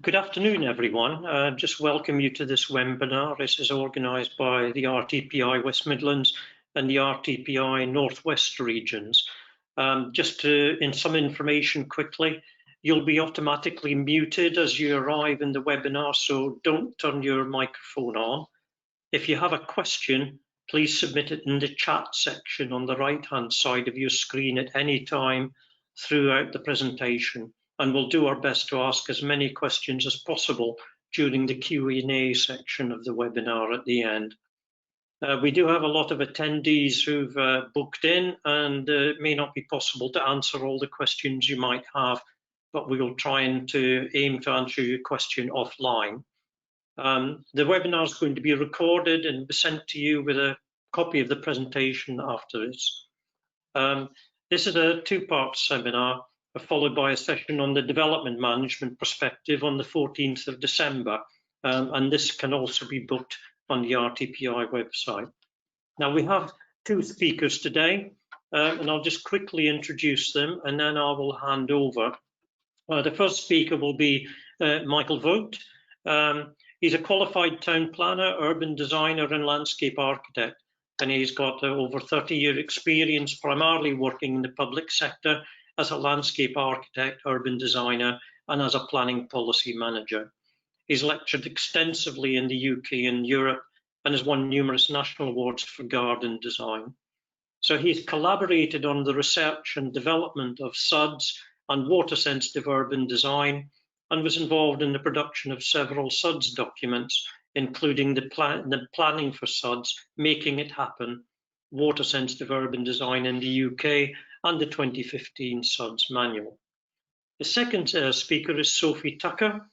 Good afternoon, everyone. Just welcome you to this webinar. This is organised by the RTPI West Midlands and the RTPI Northwest regions. In some information quickly, you'll be automatically muted as you arrive in the webinar, so don't turn your microphone on. If you have a question, please submit it in the chat section on the right-hand side of your screen at any time throughout the presentation, and we'll do our best to ask as many questions as possible during the Q&A section of the webinar at the end. We do have a lot of attendees who've booked in, and it may not be possible to answer all the questions you might have, but we will try and aim to answer your question offline. The webinar is going to be recorded and sent to you with a copy of the presentation after this. This is a two-part seminar, followed by a session on the development management perspective on the 14th of December, and this can also be booked on the RTPI website. Now, we have two speakers today, and I'll just quickly introduce them, and then I will hand over. The first speaker will be Michael Vogt. He's a qualified town planner, urban designer, and landscape architect, and he's got over 30-year experience primarily working in the public sector as a landscape architect, urban designer, and as a planning policy manager. He's lectured extensively in the UK and Europe and has won numerous national awards for garden design. So he's collaborated on the research and development of SuDS and water-sensitive urban design, and was involved in the production of several SuDS documents, including the planning for SuDS, Making It Happen, water-sensitive urban design in the UK, and the 2015 SuDS manual. The second speaker is Sophie Tucker.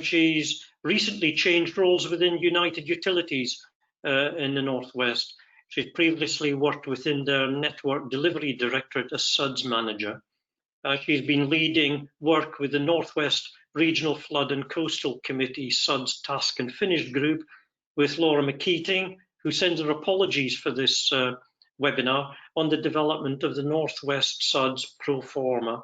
She's recently changed roles within United Utilities in the Northwest. She's previously worked within their Network Delivery Directorate as SuDS manager. She's been leading work with the Northwest Regional Flood and Coastal Committee SuDS Task and Finish Group with Laura McKeating, who sends her apologies for this webinar on the development of the Northwest SuDS Pro Forma.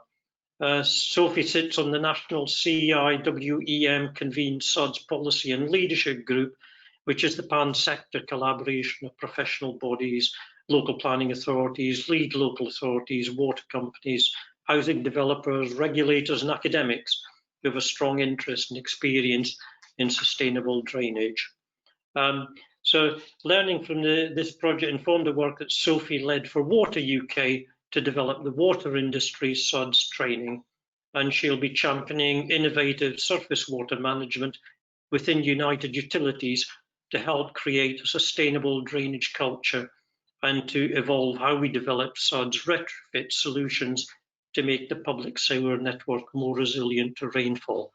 Sophie sits on the National CIWEM convened SuDS Policy and Leadership Group, which is the pan-sector collaboration of professional bodies, local planning authorities, lead local authorities, water companies, housing developers, regulators, and academics who have a strong interest and experience in sustainable drainage. So learning from this project informed the work that Sophie led for Water UK to develop the water industry SuDS training, and she'll be championing innovative surface water management within United Utilities to help create a sustainable drainage culture and to evolve how we develop SuDS retrofit solutions to make the public sewer network more resilient to rainfall.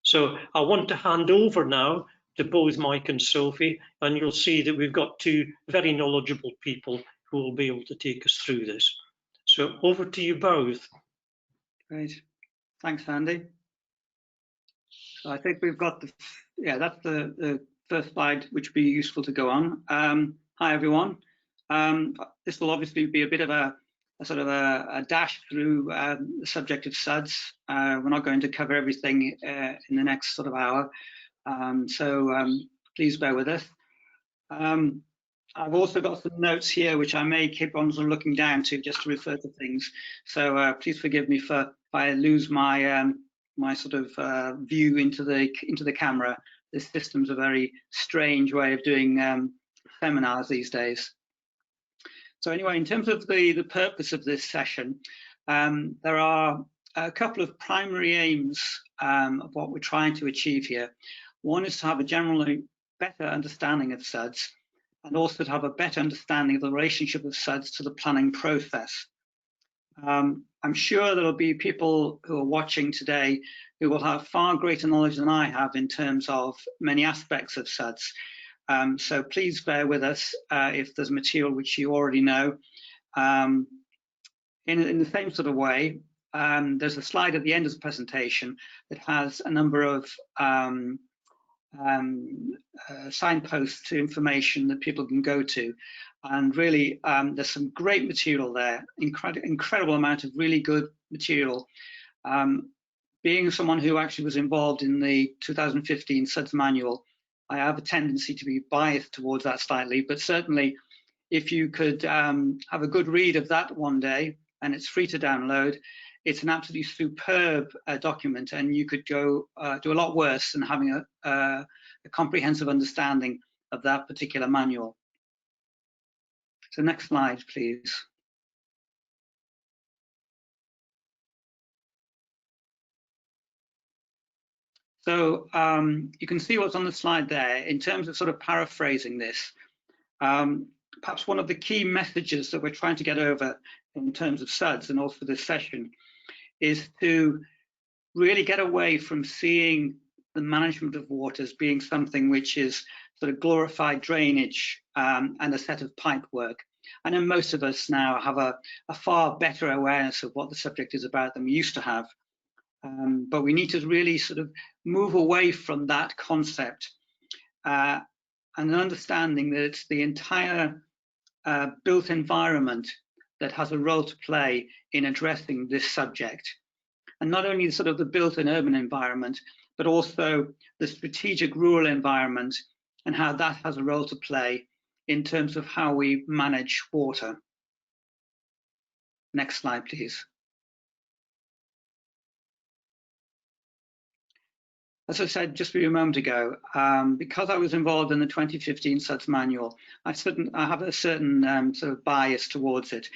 So I want to hand over now to both Mike and Sophie, and you'll see that we've got two very knowledgeable people who will be able to take us through this. So over to you both. Great, thanks, Andy. So I think we've got that's the first slide, which would be useful to go on. Hi everyone. This will obviously be a bit of a sort of a dash through the subject of SuDS. We're not going to cover everything in the next sort of hour, so please bear with us. I've also got some notes here which I may keep on sort of looking down to just to refer to things. So please forgive me if I lose my my sort of view into the camera. This system's a very strange way of doing seminars these days. So anyway, in terms of the purpose of this session, there are a couple of primary aims of what we're trying to achieve here. One is to have a generally better understanding of SuDS, and also to have a better understanding of the relationship of SuDS to the planning process. I'm sure there will be people who are watching today who will have far greater knowledge than I have in terms of many aspects of SuDS. So please bear with us if there's material which you already know. In the same sort of way, there's a slide at the end of the presentation that has a number of signposts to information that people can go to, and really there's some great material there, incredible amount of really good material being someone who actually was involved in the 2015 SuDS manual, I have a tendency to be biased towards that slightly, but certainly if you could have a good read of that one day, and it's free to download, it's an absolutely superb document, and you could go do a lot worse than having a comprehensive understanding of that particular manual. So next slide, please. So you can see what's on the slide there in terms of sort of paraphrasing this. Perhaps one of the key messages that we're trying to get over in terms of SuDS and also this session is to really get away from seeing the management of water as being something which is sort of glorified drainage and a set of pipe work. I know most of us now have a far better awareness of what the subject is about than we used to have. But we need to really sort of move away from that concept and an understanding that it's the entire built environment that has a role to play in addressing this subject. And not only sort of the built and urban environment, but also the strategic rural environment and how that has a role to play in terms of how we manage water. Next slide, please. As I said just a moment ago, because I was involved in the 2015 SuDS manual, I have a certain sort of bias towards it.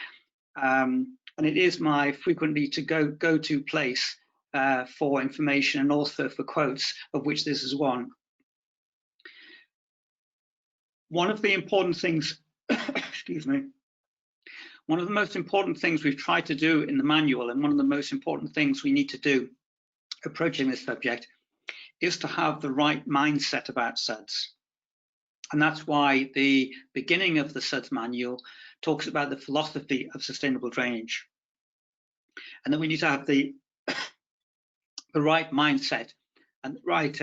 And it is my frequently to go-to place for information and also for quotes, of which this is one. One of the important things, excuse me, one of the most important things we've tried to do in the manual, and one of the most important things we need to do approaching this subject, is to have the right mindset about SuDS. And that's why the beginning of the SuDS manual talks about the philosophy of sustainable drainage. And then we need to have the right mindset and the right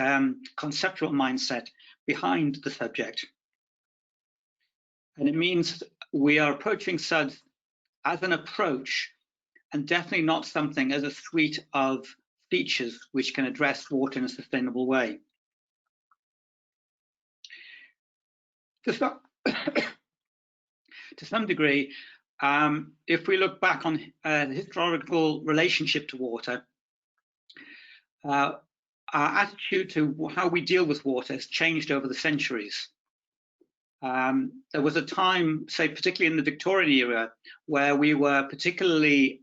conceptual mindset behind the subject. And it means we are approaching SuDS as an approach and definitely not something as a suite of features which can address water in a sustainable way. To some degree, if we look back on the historical relationship to water, our attitude to how we deal with water has changed over the centuries. There was a time, say particularly in the Victorian era, where we were particularly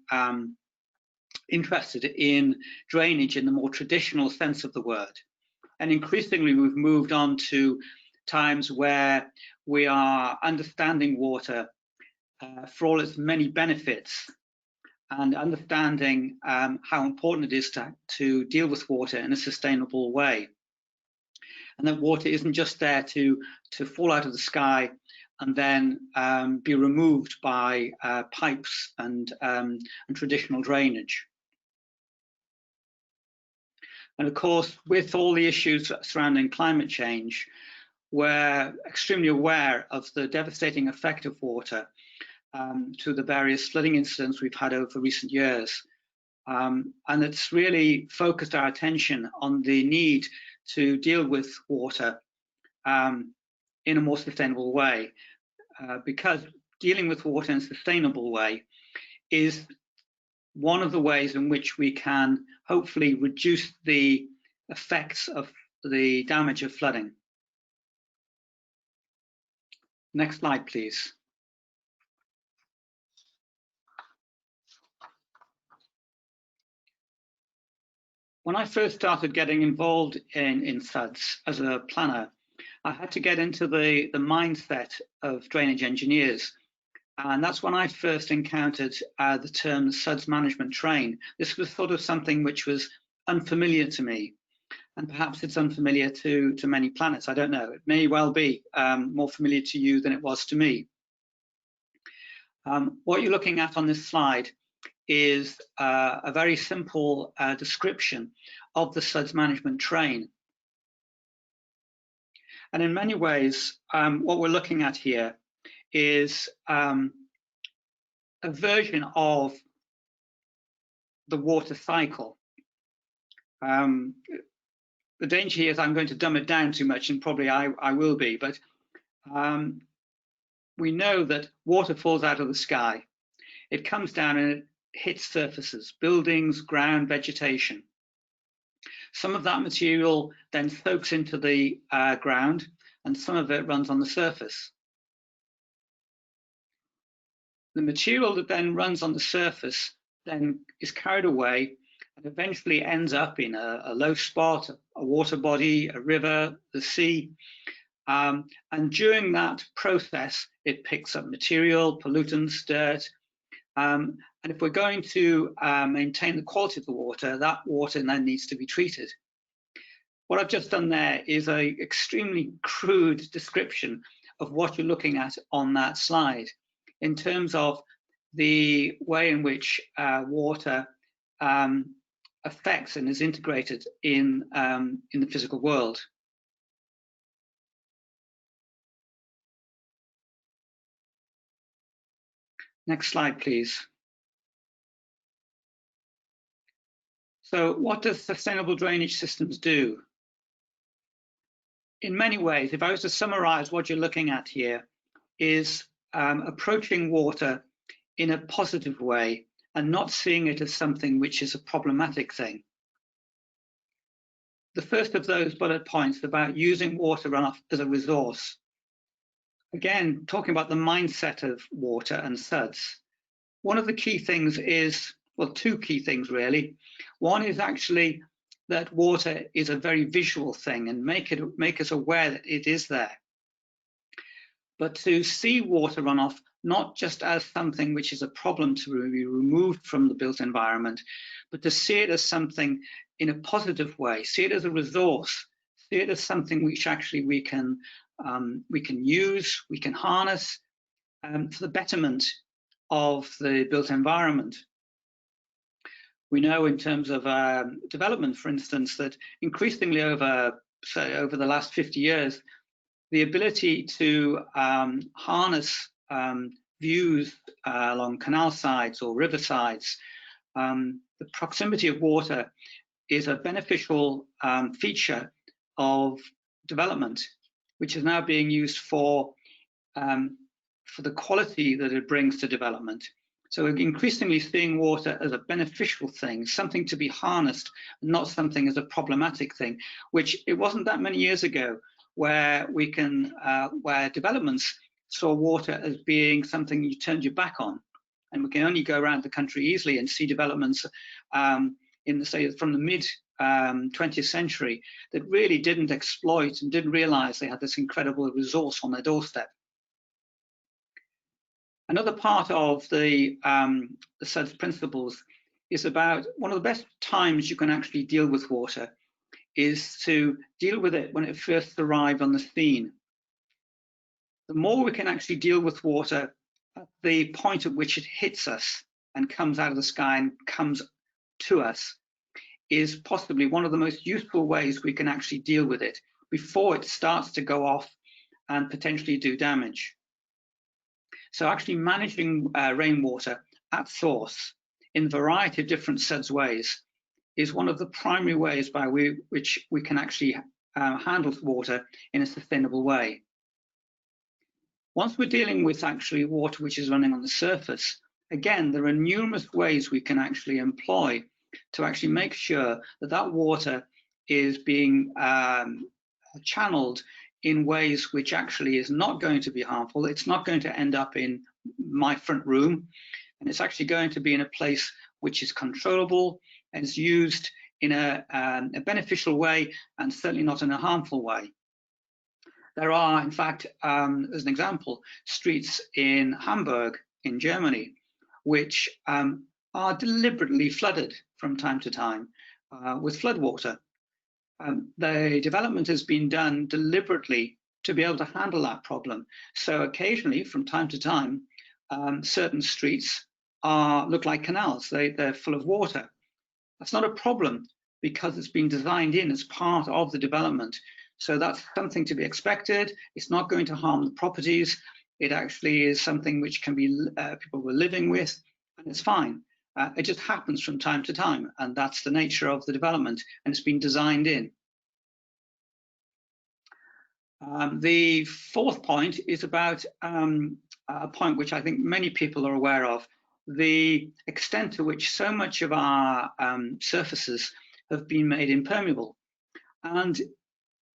interested in drainage in the more traditional sense of the word. And increasingly we've moved on to times where we are understanding water for all its many benefits and understanding how important it is to deal with water in a sustainable way. And that water isn't just there to fall out of the sky and then be removed by pipes and traditional drainage. And of course, with all the issues surrounding climate change, we're extremely aware of the devastating effect of water to the various flooding incidents we've had over recent years. And it's really focused our attention on the need to deal with water in a more sustainable way, because dealing with water in a sustainable way is one of the ways in which we can hopefully reduce the effects of the damage of flooding. Next slide, please. When I first started getting involved in SuDS as a planner, I had to get into the mindset of drainage engineers. And that's when I first encountered the term SuDS management train. This was sort of something which was unfamiliar to me. And perhaps it's unfamiliar to many planners. I don't know. It may well be more familiar to you than it was to me. What you're looking at on this slide is a very simple description of the SuDS management train. And in many ways, what we're looking at here is a version of the water cycle. The danger here is I'm going to dumb it down too much, and probably I will be, but we know that water falls out of the sky. It comes down and it hits surfaces, buildings, ground, vegetation. Some of that material then soaks into the ground, and some of it runs on the surface. The material that then runs on the surface then is carried away and eventually ends up in a low spot, a water body, a river, the sea. And during that process, it picks up material, pollutants, dirt. And if we're going to maintain the quality of the water, that water then needs to be treated. What I've just done there is an extremely crude description of what you're looking at on that slide in terms of the way in which water affects and is integrated in the physical world. Next slide, please. So what does sustainable drainage systems do? In many ways, if I was to summarize what you're looking at here, is approaching water in a positive way and not seeing it as something which is a problematic thing. The first of those bullet points about using water runoff as a resource. Again, talking about the mindset of water and SuDS. One of the key things is, well, two key things really. One is actually that water is a very visual thing and make us aware that it is there. But to see water runoff not just as something which is a problem to be removed from the built environment, but to see it as something in a positive way, see it as a resource, see it as something which actually we can use, we can harness for the betterment of the built environment. We know in terms of development, for instance, that increasingly over the last 50 years, the ability to harness views along canal sides or river sides, the proximity of water is a beneficial feature of development, which is now being used for the quality that it brings to development. So we're increasingly seeing water as a beneficial thing, something to be harnessed, not something as a problematic thing, which it wasn't that many years ago where where developments saw water as being something you turned your back on. And we can only go around the country easily and see developments in say from the mid 20th century that really didn't exploit and didn't realize they had this incredible resource on their doorstep. Another part of the SuDS principles is about one of the best times you can actually deal with water is to deal with it when it first arrives on the scene. The more we can actually deal with water at the point at which it hits us and comes out of the sky and comes to us is possibly one of the most useful ways we can actually deal with it before it starts to go off and potentially do damage. So actually managing rainwater at source in a variety of different SuDS ways is one of the primary ways by which we can actually handle water in a sustainable way. Once we're dealing with actually water which is running on the surface, again, there are numerous ways we can actually employ to actually make sure that that water is being channeled in ways which actually is not going to be harmful. It's not going to end up in my front room, and it's actually going to be in a place which is controllable and is used in a beneficial way and certainly not in a harmful way. There are, in fact, as an example, streets in Hamburg in Germany which are deliberately flooded from time to time with floodwater. The development has been done deliberately to be able to handle that problem. So occasionally, from time to time, certain streets look like canals. They're full of water. That's not a problem because it's been designed in as part of the development. So that's something to be expected. It's not going to harm the properties. It actually is something which can be people were living with, and it's fine. It just happens from time to time, and that's the nature of the development, and it's been designed in. The fourth point is about a point which I think many people are aware of, the extent to which so much of our surfaces have been made impermeable. And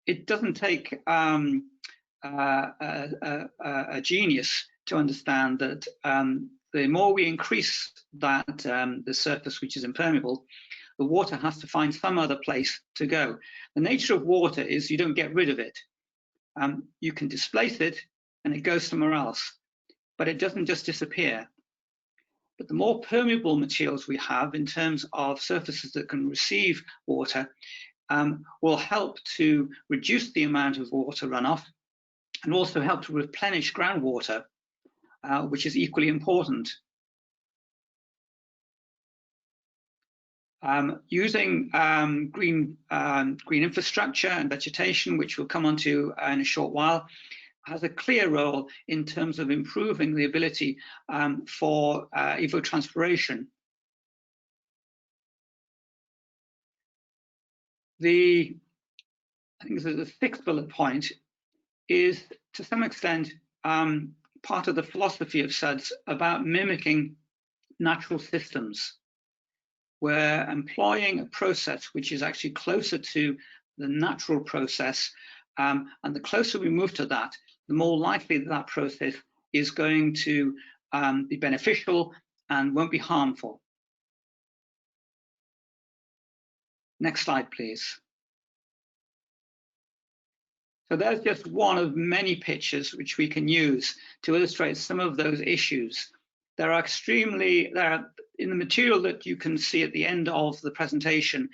it doesn't take a genius to understand that the more we increase that the surface which is impermeable, the water has to find some other place to go. The nature of water is you don't get rid of it. You can displace it and it goes somewhere else, but it doesn't just disappear. But the more permeable materials we have in terms of surfaces that can receive water will help to reduce the amount of water runoff and also help to replenish groundwater, which is equally important. Using green infrastructure and vegetation, which we'll come on to in a short while, has a clear role in terms of improving the ability for evapotranspiration. I think the sixth bullet point is, to some extent, part of the philosophy of SuDS about mimicking natural systems. We're employing a process which is actually closer to the natural process, and the closer we move to that, the more likely that process is going to be beneficial and won't be harmful. Next slide, please. So there's just one of many pictures which we can use to illustrate some of those issues. There are in the material that you can see at the end of the presentation,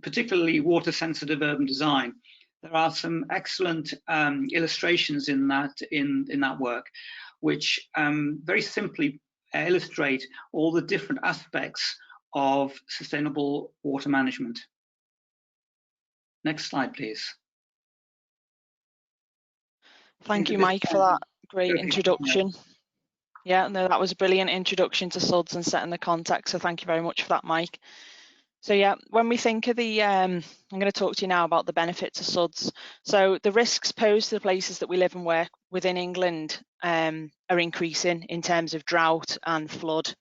particularly water-sensitive urban design, there are some excellent illustrations in that work, which very simply illustrate all the different aspects of sustainable water management. Next slide, please. Thank you, Mike, for that great introduction. Yeah, no, that was a brilliant introduction to SuDS and setting the context, so thank you very much for that, Mike. So yeah, when we think of the, I'm going to talk to you now about the benefits of SuDS. So the risks posed to the places that we live and work within England are increasing in terms of drought and flood.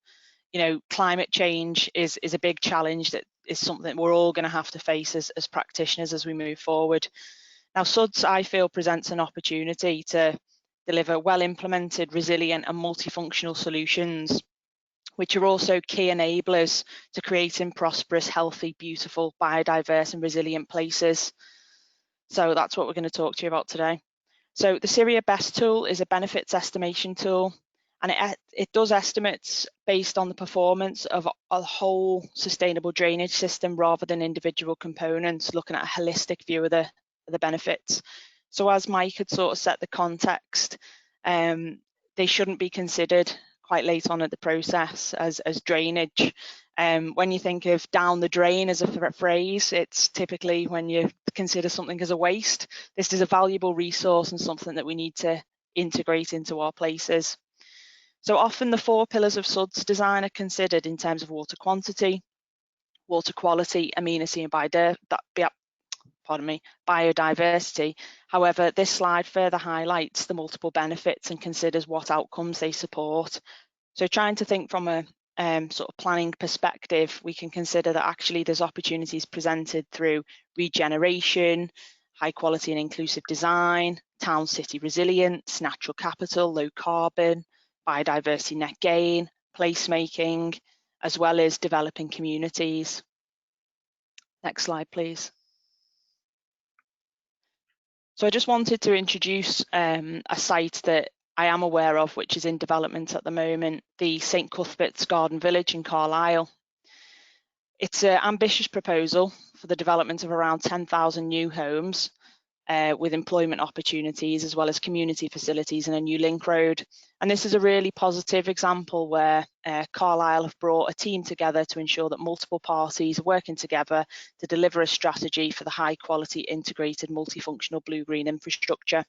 You know, climate change is a big challenge that is something we're all going to have to face as practitioners as we move forward. Now, SuDS, I feel, presents an opportunity to deliver well-implemented, resilient and multifunctional solutions, which are also key enablers to creating prosperous, healthy, beautiful, biodiverse and resilient places. So that's what we're going to talk to you about today. So the Syria BEST tool is a benefits estimation tool, and it does estimates based on the performance of a whole sustainable drainage system rather than individual components, looking at a holistic view of the benefits. So as Mike had sort of set the context, they shouldn't be considered quite late on at the process as drainage. When you think of down the drain as a phrase, it's typically when you consider something as a waste. This is a valuable resource and something that we need to integrate into our places. So often the 4 pillars of SuDS design are considered in terms of water quantity, water quality, amenity and biodiversity. However, this slide further highlights the multiple benefits and considers what outcomes they support. So trying to think from a sort of planning perspective, we can consider that actually there's opportunities presented through regeneration, high quality and inclusive design, town city resilience, natural capital, low carbon, biodiversity net gain, placemaking, as well as developing communities. Next slide, please. So I just wanted to introduce a site that I am aware of, which is in development at the moment, the St Cuthbert's Garden Village in Carlisle. It's an ambitious proposal for the development of around 10,000 new homes with employment opportunities, as well as community facilities and a new link road. And this is a really positive example where Carlisle have brought a team together to ensure that multiple parties are working together to deliver a strategy for the high quality integrated multifunctional blue-green infrastructure.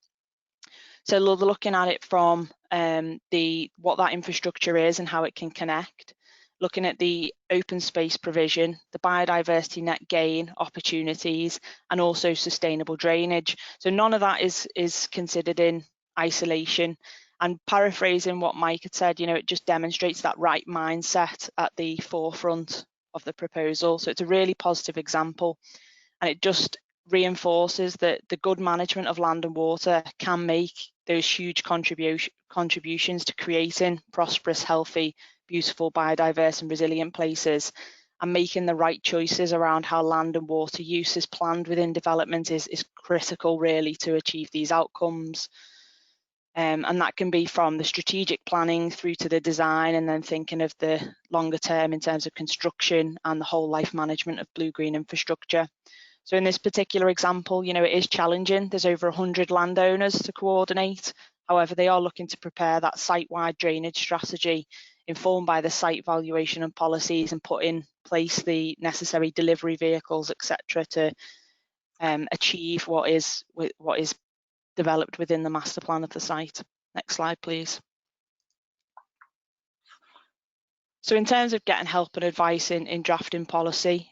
So they're looking at it from what that infrastructure is and how it can connect, looking at the open space provision, the biodiversity net gain opportunities, and also sustainable drainage. So none of that is considered in isolation. And paraphrasing what Mike had said, it just demonstrates that right mindset at the forefront of the proposal. So it's a really positive example, and it just reinforces that the good management of land and water can make those huge contributions to creating prosperous, healthy, beautiful, biodiverse and resilient places, and making the right choices around how land and water use is planned within development is critical really to achieve these outcomes. And that can be from the strategic planning through to the design, and then thinking of the longer term in terms of construction and the whole life management of blue-green infrastructure. So in this particular example, it is challenging. There's over 100 landowners to coordinate. However, they are looking to prepare that site-wide drainage strategy informed by the site valuation and policies, and put in place the necessary delivery vehicles, etc., to achieve what is developed within the master plan of the site. Next slide, please. So in terms of getting help and advice in drafting policy,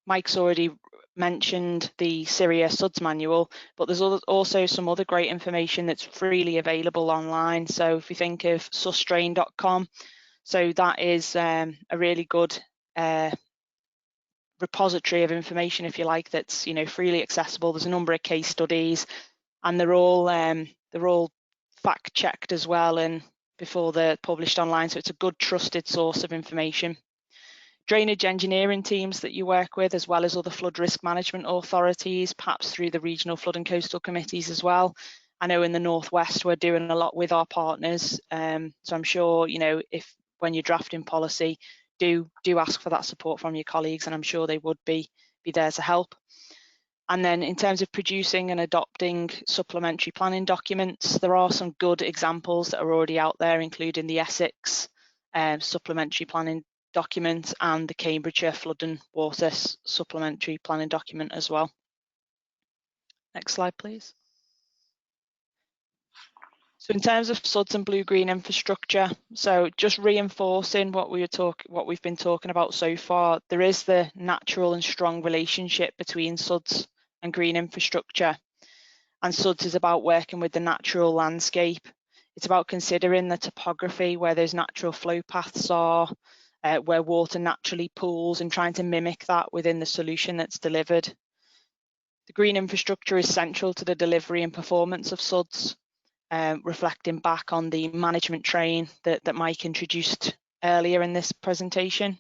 Mike's already mentioned the SuDS SuDS manual, but there's also some other great information that's freely available online. So if you think of sustrain.com, so that is a really good repository of information, if you like, that's freely accessible. There's a number of case studies, and they're all fact checked as well, and before they're published online, so it's a good trusted source of information. Drainage engineering teams that you work with, as well as other flood risk management authorities, perhaps through the regional flood and coastal committees as well. I know in the Northwest we're doing a lot with our partners, so I'm sure if when you're drafting policy, do ask for that support from your colleagues, and I'm sure they would be there to help. And then in terms of producing and adopting supplementary planning documents, there are some good examples that are already out there, including the Essex supplementary planning document and the Cambridgeshire Flood and Water supplementary planning document as well. Next slide, please. So in terms of SuDS and blue-green infrastructure, so just reinforcing what we've been talking about so far, there is the natural and strong relationship between SuDS and green infrastructure. And SuDS is about working with the natural landscape. It's about considering the topography, where those natural flow paths are, where water naturally pools, and trying to mimic that within the solution that's delivered. The green infrastructure is central to the delivery and performance of SuDS, reflecting back on the management train that Mike introduced earlier in this presentation.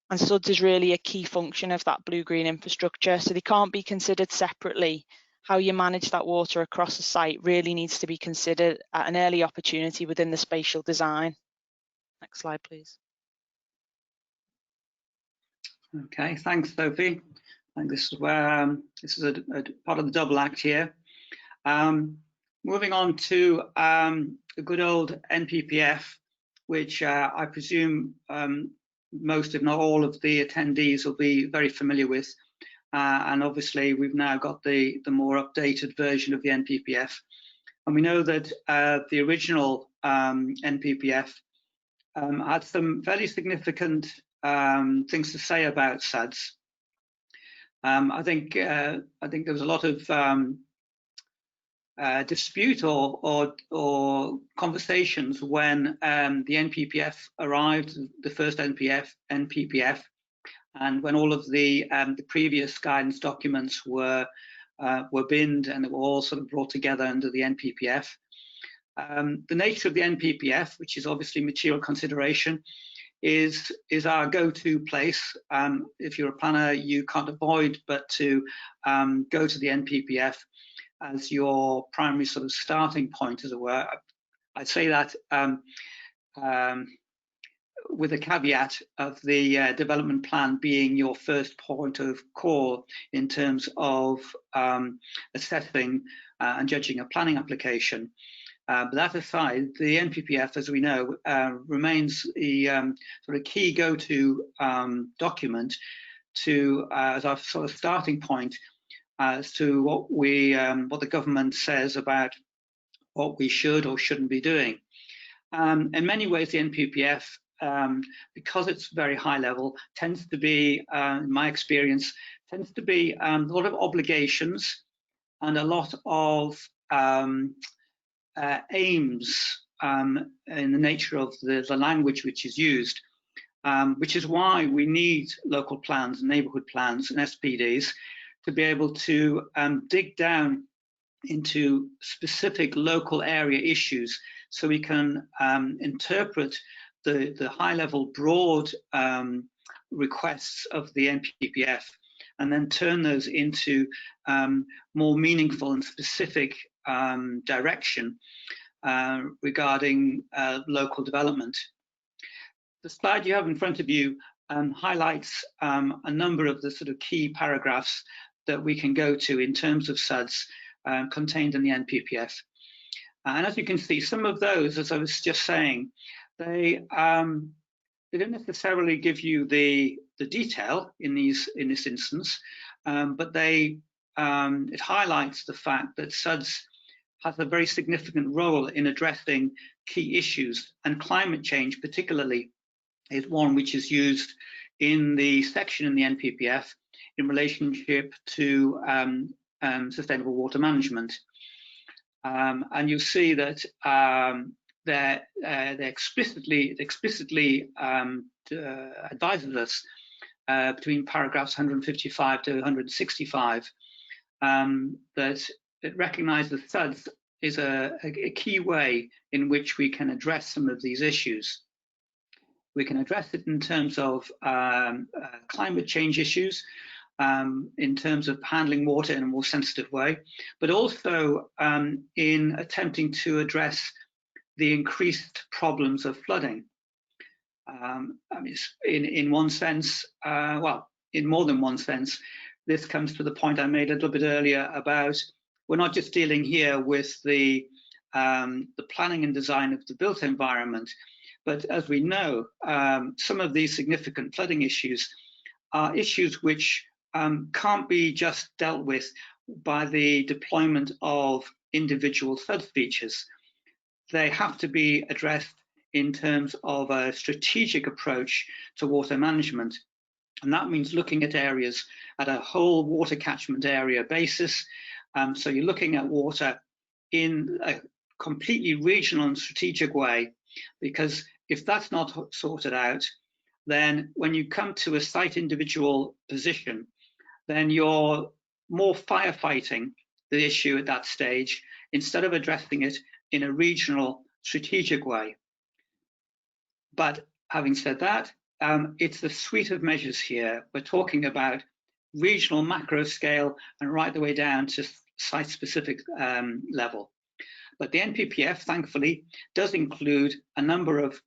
And SuDS is really a key function of that blue-green infrastructure, so they can't be considered separately. How you manage that water across a site really needs to be considered at an early opportunity within the spatial design. Next slide, please. Okay, thanks, Sophie. I think this is where this is a part of the double act here. Moving on to the good old NPPF, which I presume most, if not all, of the attendees will be very familiar with. And obviously, we've now got the more updated version of the NPPF. And we know that the original NPPF had some fairly significant things to say about SuDS. I think there was a lot of dispute or conversations when the NPPF arrived, the first NPPF, and when all of the previous guidance documents were binned and they were all sort of brought together under the NPPF. The nature of the NPPF, which is obviously material consideration, is our go-to place. If you're a planner, you can't avoid but to go to the NPPF as your primary sort of starting point, as it were. I'd say that with a caveat of the development plan being your first point of call in terms of assessing and judging a planning application. But that aside, the NPPF, as we know, remains the sort of key go-to document to as our sort of starting point as to what the government says about what we should or shouldn't be doing. In many ways, the NPPF because it's very high level, tends to be, in my experience, tends to be a lot of obligations and a lot of aims in the nature of the language which is used, which is why we need local plans, neighbourhood plans and SPDs to be able to dig down into specific local area issues, so we can interpret the high-level broad requests of the NPPF and then turn those into more meaningful and specific direction regarding local development. The slide you have in front of you highlights a number of the sort of key paragraphs that we can go to in terms of SuDS contained in the NPPF. And as you can see, some of those, as I was just saying, they don't necessarily give you the detail in this instance, but it highlights the fact that SuDS has a very significant role in addressing key issues, and climate change particularly is one which is used in the section in the NPPF in relationship to sustainable water management. And you'll see that they explicitly advises us between paragraphs 155 to 165 that it recognises SuDS is a key way in which we can address some of these issues. We can address it in terms of climate change issues, in terms of handling water in a more sensitive way, but also in attempting to address the increased problems of flooding. I mean, in one sense, well, in more than one sense, this comes to the point I made a little bit earlier about we're not just dealing here with the planning and design of the built environment, but as we know, some of these significant flooding issues are issues which can't be just dealt with by the deployment of individual SuDS features. They have to be addressed in terms of a strategic approach to water management. And that means looking at areas at a whole water catchment area basis. So you're looking at water in a completely regional and strategic way, because if that's not sorted out, then when you come to a site individual position, then you're more firefighting the issue at that stage instead of addressing it in a regional strategic way. But having said that, it's a suite of measures here. We're talking about regional macro scale and right the way down to site-specific level. But the NPPF, thankfully, does include a number of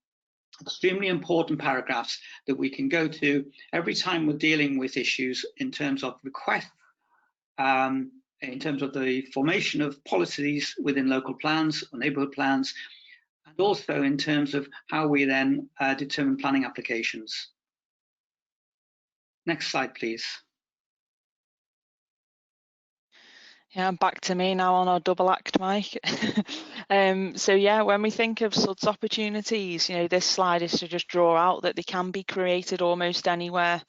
extremely important paragraphs that we can go to every time we're dealing with issues in terms of requests, in terms of the formation of policies within local plans or neighbourhood plans, and also in terms of how we then determine planning applications. Next slide, please. Yeah, back to me now on our double act, Mike. So yeah, when we think of SuDS opportunities, you know, this slide is to just draw out that they can be created almost anywhere.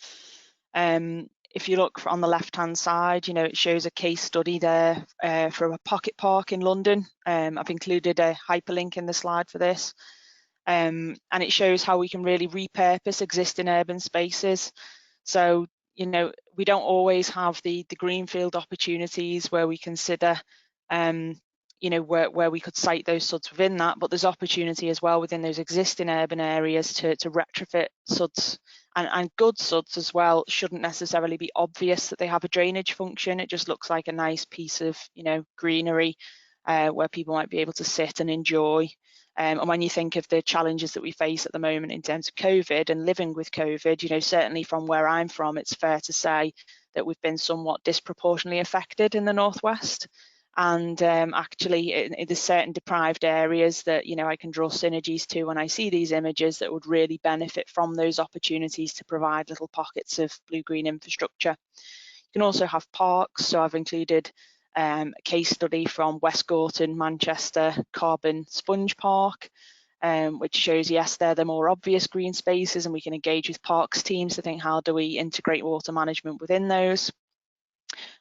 If you look on the left-hand side, you know, it shows a case study there for a pocket park in London. I've included a hyperlink in the slide for this. And it shows how we can really repurpose existing urban spaces. So, you know, we don't always have the greenfield opportunities where we consider, you know, where we could site those SuDS within that, but there's opportunity as well within those existing urban areas to retrofit SuDS, and good SuDS as well. Shouldn't necessarily be obvious that they have a drainage function. It just looks like a nice piece of, you know, greenery where people might be able to sit and enjoy. And when you think of the challenges that we face at the moment in terms of COVID and living with COVID, you know, certainly from where I'm from, it's fair to say that we've been somewhat disproportionately affected in the Northwest. And actually, there's certain deprived areas that, you know, I can draw synergies to when I see these images that would really benefit from those opportunities to provide little pockets of blue-green infrastructure. You can also have parks. So I've included a case study from West Gorton, Manchester, Carbon Sponge Park. which shows, yes, they're the more obvious green spaces, and we can engage with parks teams to think, how do we integrate water management within those?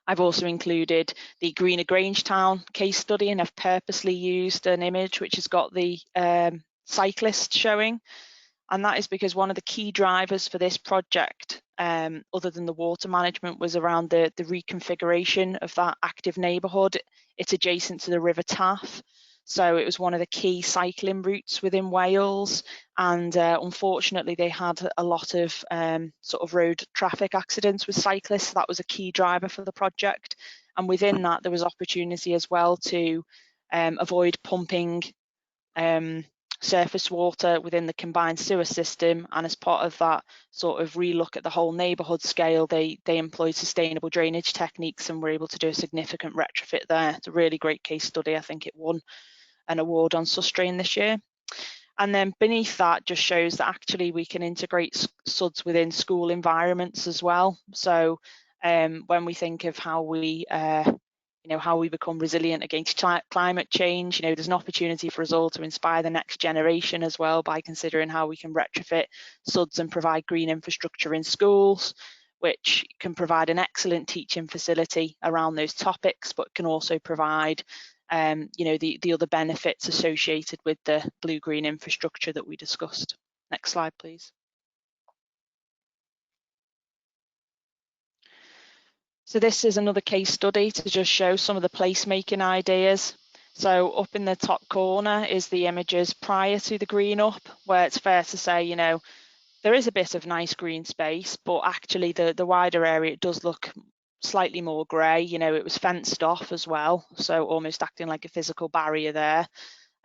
I've also included the Greener Grangetown case study, and I've purposely used an image which has got the cyclist showing. And that is because one of the key drivers for this project, other than the water management, was around the reconfiguration of that active neighbourhood. It's adjacent to the River Taff. So it was one of the key cycling routes within Wales, and unfortunately they had a lot of sort of road traffic accidents with cyclists. That was a key driver for the project, and within that there was opportunity as well to avoid pumping surface water within the combined sewer system. And as part of that sort of relook at the whole neighbourhood scale, they employed sustainable drainage techniques and were able to do a significant retrofit there. It's a really great case study. I think it won an award on SuStrain this year. And then beneath that just shows that actually we can integrate SuDS within school environments as well. So when we think of how we how we become resilient against climate change, there's an opportunity for us all to inspire the next generation as well by considering how we can retrofit SuDS and provide green infrastructure in schools, which can provide an excellent teaching facility around those topics, but can also provide the other benefits associated with the blue-green infrastructure that we discussed. Next slide, please. So this is another case study to just show some of the placemaking ideas. So up in the top corner is the images prior to the green up, where it's fair to say, there is a bit of nice green space, but actually the wider area, it does look slightly more grey. It was fenced off as well, so almost acting like a physical barrier there.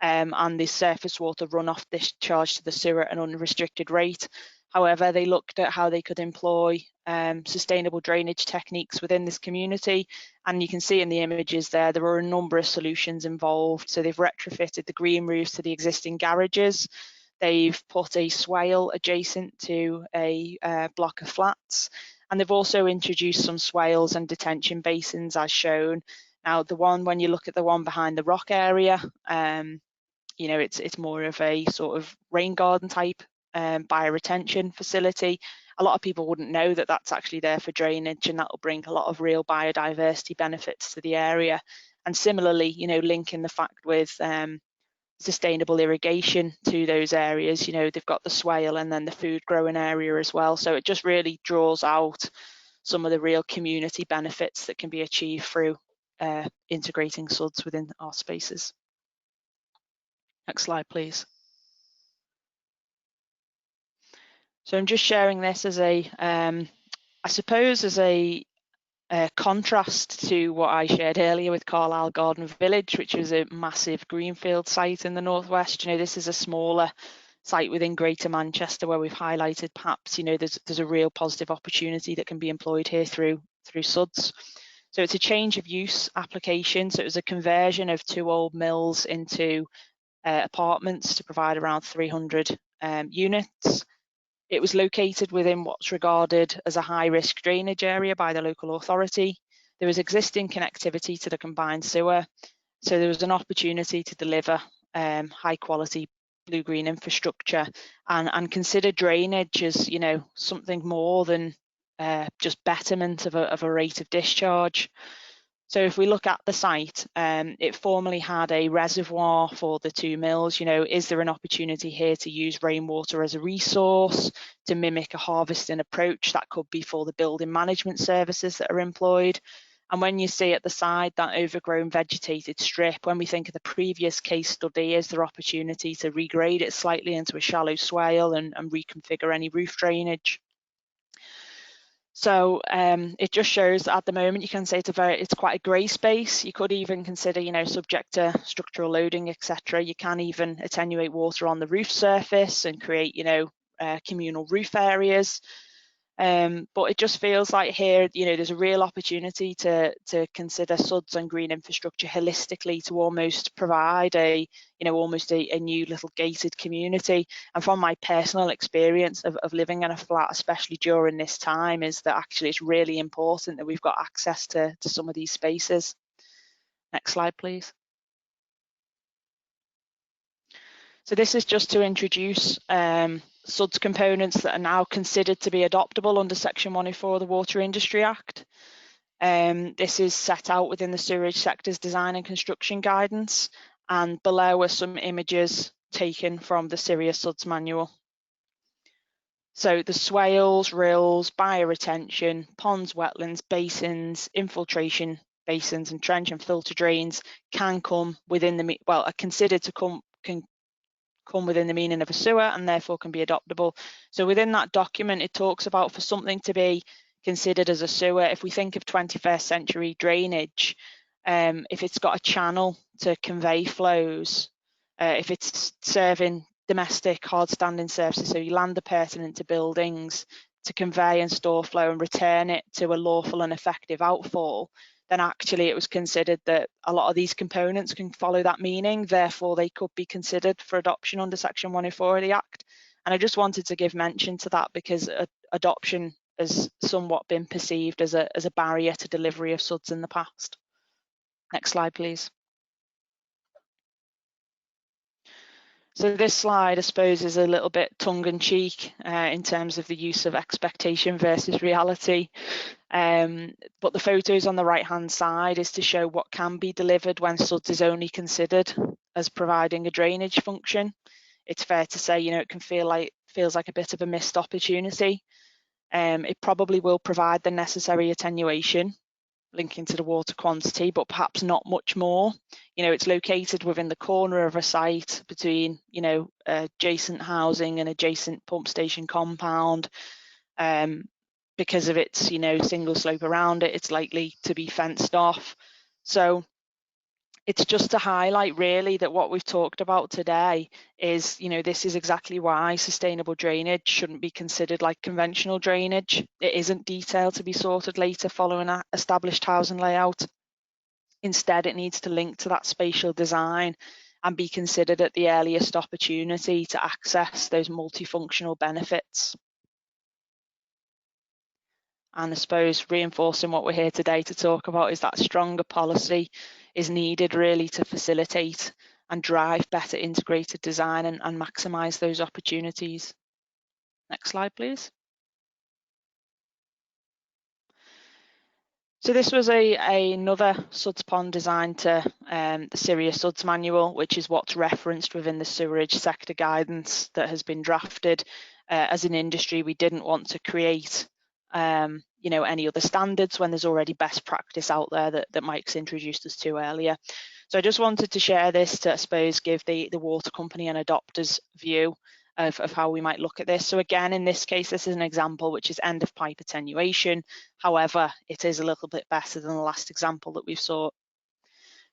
And the surface water runoff discharged to the sewer at an unrestricted rate. However, they looked at how they could employ sustainable drainage techniques within this community. And you can see in the images there were a number of solutions involved. So they've retrofitted the green roofs to the existing garages. They've put a swale adjacent to a block of flats. And they've also introduced some swales and detention basins as shown. Now, when you look at the one behind the rock area, it's more of a sort of rain garden type bioretention facility. A lot of people wouldn't know that that's actually there for drainage, and that will bring a lot of real biodiversity benefits to the area. And similarly, linking the fact with sustainable irrigation to those areas, they've got the swale and then the food growing area as well. So it just really draws out some of the real community benefits that can be achieved through integrating SuDS within our spaces. Next slide, please. So I'm just sharing this as I suppose as a contrast to what I shared earlier with Carlisle Garden Village, which was a massive greenfield site in the northwest. This is a smaller site within Greater Manchester where we've highlighted perhaps there's a real positive opportunity that can be employed here through SuDS. So it's a change of use application. So it was a conversion of 2 old mills into apartments to provide around 300 units. It was located within what's regarded as a high-risk drainage area by the local authority. There was existing connectivity to the combined sewer, so there was an opportunity to deliver high-quality blue-green infrastructure and consider drainage as something more than just betterment of a rate of discharge. So if we look at the site, it formerly had a reservoir for the 2 mills. Is there an opportunity here to use rainwater as a resource to mimic a harvesting approach? That could be for the building management services that are employed. And when you see at the side that overgrown vegetated strip, when we think of the previous case study, is there opportunity to regrade it slightly into a shallow swale and reconfigure any roof drainage? So it just shows that at the moment you can say it's quite a grey space. You could even consider, subject to structural loading, etc. You can even attenuate water on the roof surface and create, communal roof areas. But it just feels like here, there's a real opportunity to consider SuDS and green infrastructure holistically to almost provide almost a new little gated community. And from my personal experience of living in a flat, especially during this time, is that actually it's really important that we've got access to some of these spaces. Next slide, please. So this is just to introduce SuDS components that are now considered to be adoptable under Section 104 of the Water Industry Act. This is set out within the sewerage sector's design and construction guidance, and below are some images taken from the Serious SuDS manual. So the swales, rills, bioretention, ponds, wetlands, basins, infiltration basins and trench and filter drains can come within the, well, are considered to come within the meaning of a sewer and therefore can be adoptable. So within that document, it talks about for something to be considered as a sewer, if we think of 21st century drainage, if it's got a channel to convey flows, if it's serving domestic hard standing services, so your land pertinent to buildings, to convey and store flow and return it to a lawful and effective outfall, then actually it was considered that a lot of these components can follow that meaning, therefore they could be considered for adoption under Section 104 of the Act. And I just wanted to give mention to that because adoption has somewhat been perceived as a barrier to delivery of SuDS in the past. Next slide, please. So this slide, I suppose, is a little bit tongue-in-cheek in terms of the use of expectation versus reality. But the photos on the right-hand side is to show what can be delivered when SuDS is only considered as providing a drainage function. It's fair to say, you know, it can feels like a bit of a missed opportunity. It probably will provide the necessary attenuation linking to the water quantity, but perhaps not much more. You know, it's located within the corner of a site between, you know, adjacent housing and adjacent pump station compound. Because of its, you know, single slope around it, it's likely to be fenced off. So it's just to highlight really that what we've talked about today is, you know, this is exactly why sustainable drainage shouldn't be considered like conventional drainage. It isn't detailed to be sorted later following an established housing layout. Instead, it needs to link to that spatial design and be considered at the earliest opportunity to access those multifunctional benefits. And I suppose reinforcing what we're here today to talk about is that stronger policy is needed really to facilitate and drive better integrated design and maximise those opportunities. Next slide, please. So this was another SuDS pond designed to the Serious SuDS manual, which is what's referenced within the sewerage sector guidance that has been drafted. As an industry, we didn't want to create you know, any other standards when there's already best practice out there that Mike's introduced us to earlier. So I just wanted to share this to, I suppose, give the water company and adopters view of how we might look at this. So again, in this case, this is an example which is end of pipe attenuation. However, it is a little bit better than the last example that we've saw.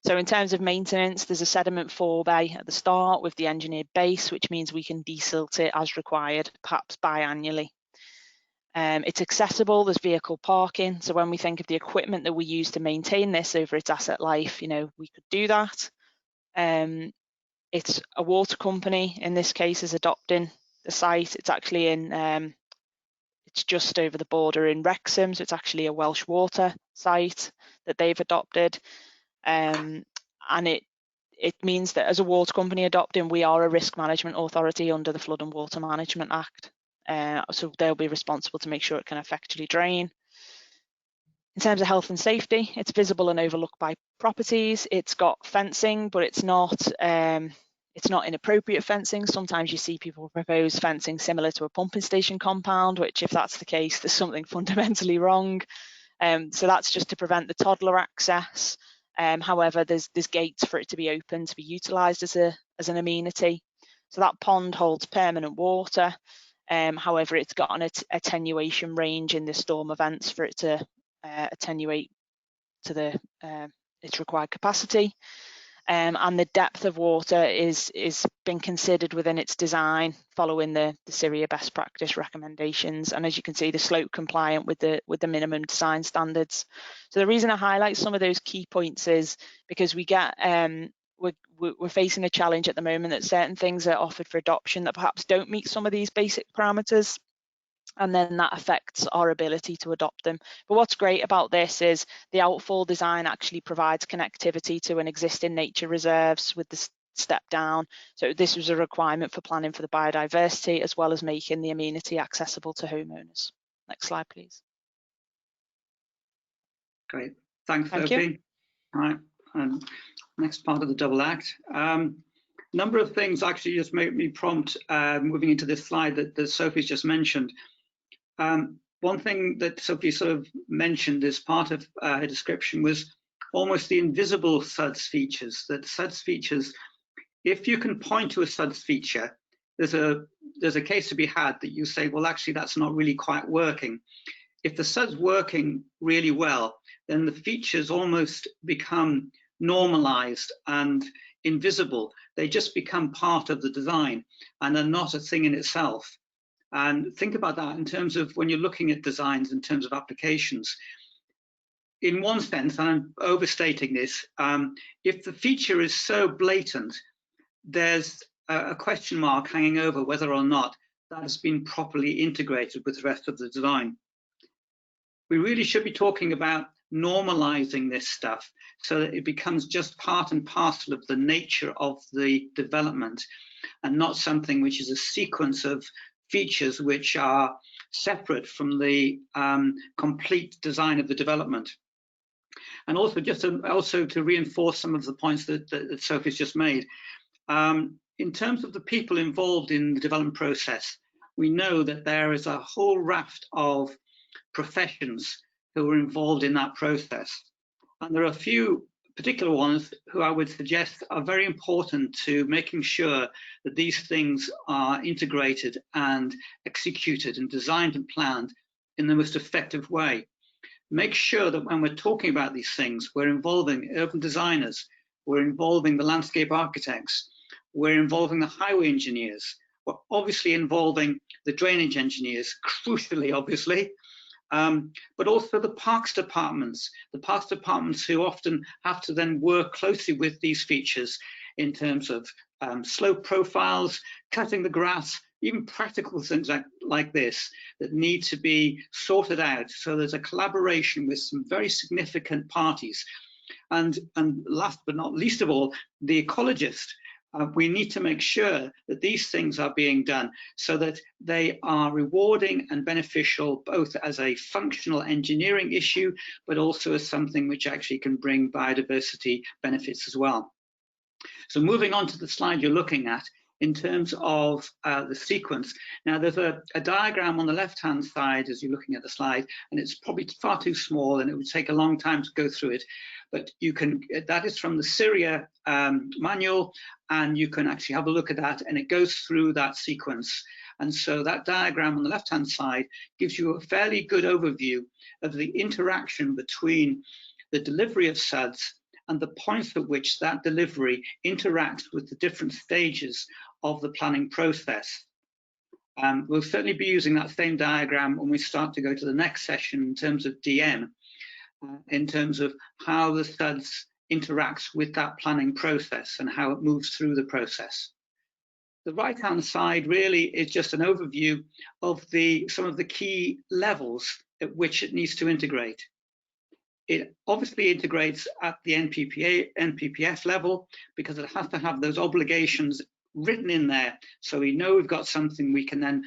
So in terms of maintenance, there's a sediment forebay at the start with the engineered base, which means we can desilt it as required, perhaps biannually. It's accessible, there's vehicle parking. So when we think of the equipment that we use to maintain this over its asset life, you know, we could do that. It's a water company, in this case, is adopting the site. It's actually in, it's just over the border in Wrexham. So it's actually a Welsh water site that they've adopted. And it means that as a water company adopting, we are a risk management authority under the Flood and Water Management Act. So they'll be responsible to make sure it can effectively drain. In terms of health and safety, it's visible and overlooked by properties. It's got fencing, but it's not inappropriate fencing. Sometimes you see people propose fencing similar to a pumping station compound, which if that's the case, there's something fundamentally wrong. So that's just to prevent the toddler access. However, there's gates for it to be open, to be utilised as an amenity. So that pond holds permanent water. However, it's got an attenuation range in the storm events for it to attenuate to its required capacity. And the depth of water is been considered within its design following the SIRIA best practice recommendations. And as you can see, the slope compliant with the minimum design standards. So the reason I highlight some of those key points is because we get we're facing a challenge at the moment that certain things are offered for adoption that perhaps don't meet some of these basic parameters, and then that affects our ability to adopt them. But what's great about this is the outfall design actually provides connectivity to an existing nature reserves with step down. So this was a requirement for planning for the biodiversity, as well as making the amenity accessible to homeowners. Next slide, please. Great, thanks, Thank Sophie. you. All right, next part of the double act. Number of things actually just make me prompt moving into this slide that Sophie's just mentioned. One thing that Sophie sort of mentioned as part of her description was almost the invisible SuDS features. That SuDS features, if you can point to a SuDS feature, there's a case to be had that you say, well, actually, that's not really quite working. If the SuDS working really well, then the features almost become normalized and invisible. They just become part of the design and are not a thing in itself. And think about that in terms of when you're looking at designs in terms of applications. In one sense, and I'm overstating this, if the feature is so blatant, there's a question mark hanging over whether or not that has been properly integrated with the rest of the design. We really should be talking about normalizing this stuff so that it becomes just part and parcel of the nature of the development and not something which is a sequence of features which are separate from the complete design of the development. And also just to reinforce some of the points that Sophie's just made, in terms of the people involved in the development process, we know that there is a whole raft of professions who are involved in that process. And there are a few particular ones who I would suggest are very important to making sure that these things are integrated and executed and designed and planned in the most effective way. Make sure that when we're talking about these things, we're involving urban designers, we're involving the landscape architects, we're involving the highway engineers, we're obviously involving the drainage engineers, crucially, obviously, but also the parks departments who often have to then work closely with these features in terms of slope profiles, cutting the grass, even practical things like this that need to be sorted out. So there's a collaboration with some very significant parties. And last but not least of all, the ecologist. We need to make sure that these things are being done so that they are rewarding and beneficial both as a functional engineering issue, but also as something which actually can bring biodiversity benefits as well. So moving on to the slide you're looking at, in terms of the sequence. Now there's a diagram on the left-hand side as you're looking at the slide, and it's probably far too small and it would take a long time to go through it, but you can, that is from the Syria manual, and you can actually have a look at that, and it goes through that sequence. And so that diagram on the left-hand side gives you a fairly good overview of the interaction between the delivery of SuDS and the points at which that delivery interacts with the different stages of the planning process. We'll certainly be using that same diagram when we start to go to the next session in terms of DM, in terms of how the SuDS interacts with that planning process and how it moves through the process. The right-hand side really is just an overview of some of the key levels at which it needs to integrate. It obviously integrates at the NPPF level because it has to have those obligations written in there, so we know we've got something we can then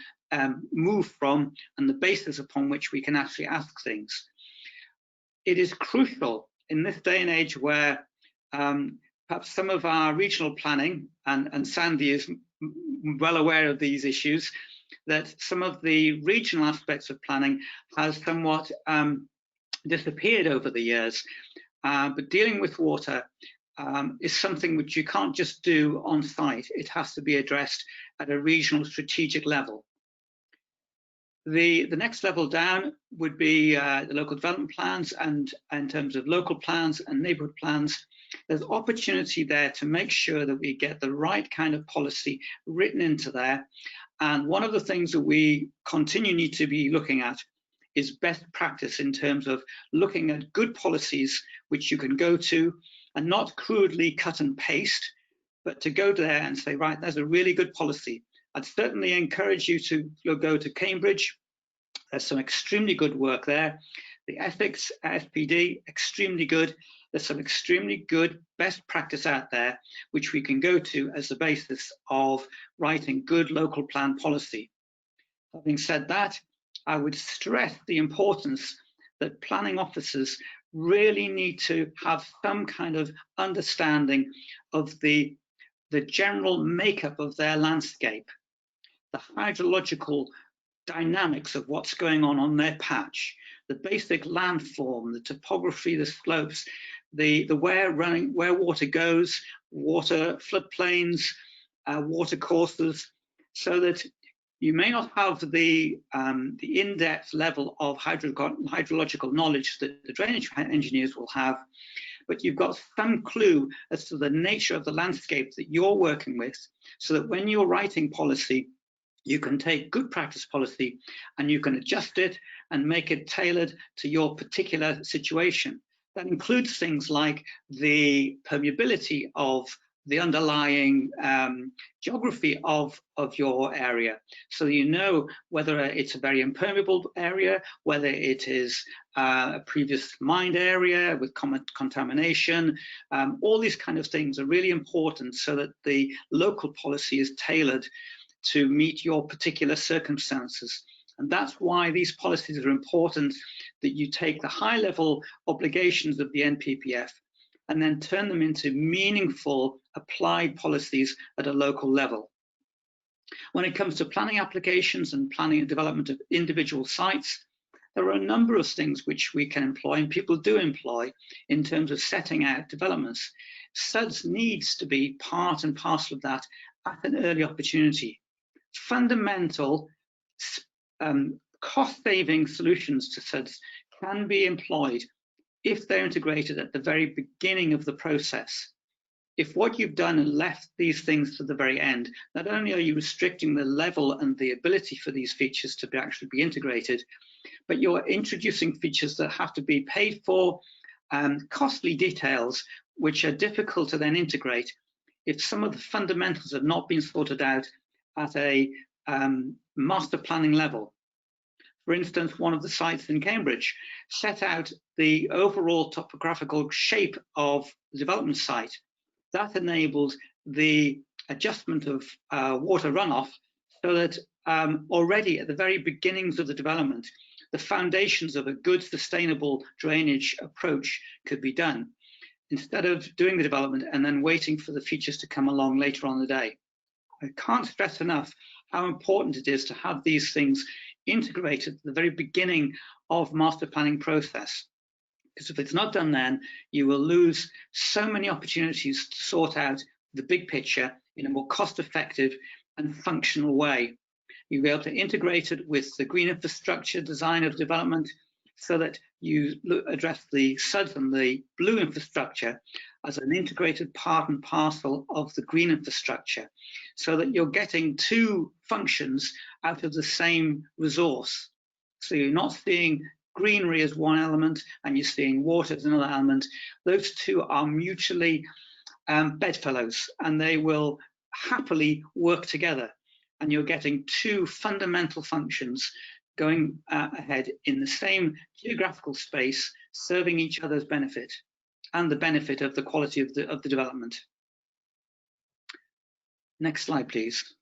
move from and the basis upon which we can actually ask things. It is crucial in this day and age where perhaps some of our regional planning, and Sandy is well aware of these issues, that some of the regional aspects of planning has somewhat disappeared over the years, but dealing with water is something which you can't just do on site. It has to be addressed at a regional strategic level. The next level down would be the local development plans, and in terms of local plans and neighbourhood plans, there's opportunity there to make sure that we get the right kind of policy written into there. And one of the things that we need to be looking at is best practice in terms of looking at good policies which you can go to and not crudely cut and paste, but to go there and say, right, there's a really good policy. I'd certainly encourage you to go to Cambridge. There's some extremely good work there. The ethics, SPD, extremely good. There's some extremely good best practice out there, which we can go to as the basis of writing good local plan policy. Having said that, I would stress the importance that planning officers really need to have some kind of understanding of the general makeup of their landscape, the hydrological dynamics of what's going on their patch, the basic landform, the topography, the slopes, the where water goes, water floodplains, water courses, so that you may not have the in-depth level of hydrological knowledge that the drainage engineers will have, but you've got some clue as to the nature of the landscape that you're working with, so that when you're writing policy, you can take good practice policy and you can adjust it and make it tailored to your particular situation. That includes things like the permeability of the underlying geography of your area. So you know whether it's a very impermeable area, whether it is a previous mined area with contamination. All these kind of things are really important so that the local policy is tailored to meet your particular circumstances. And that's why these policies are important, that you take the high level obligations of the NPPF and then turn them into meaningful applied policies at a local level. When it comes to planning applications and planning and development of individual sites, there are a number of things which we can employ and people do employ in terms of setting out developments. SuDS needs to be part and parcel of that at an early opportunity. Fundamental cost-saving solutions to SuDS can be employed if they're integrated at the very beginning of the process. If what you've done and left these things to the very end, not only are you restricting the level and the ability for these features to actually be integrated, but you're introducing features that have to be paid for, costly details which are difficult to then integrate if some of the fundamentals have not been sorted out at a master planning level. For instance, one of the sites in Cambridge set out the overall topographical shape of the development site. That enabled the adjustment of water runoff so that already at the very beginnings of the development, the foundations of a good sustainable drainage approach could be done, instead of doing the development and then waiting for the features to come along later on in the day. I can't stress enough how important it is to have these things integrated at the very beginning of master planning process. Because if it's not done then, you will lose so many opportunities to sort out the big picture in a more cost-effective and functional way. You'll be able to integrate it with the green infrastructure design of development so that you address the SuDS and the blue infrastructure as an integrated part and parcel of the green infrastructure, so that you're getting two functions out of the same resource. So you're not seeing greenery as one element and you're seeing water as another element. Those two are mutually bedfellows and they will happily work together. And you're getting two fundamental functions going ahead in the same geographical space, serving each other's benefit and the benefit of the quality of the development. Next slide, please.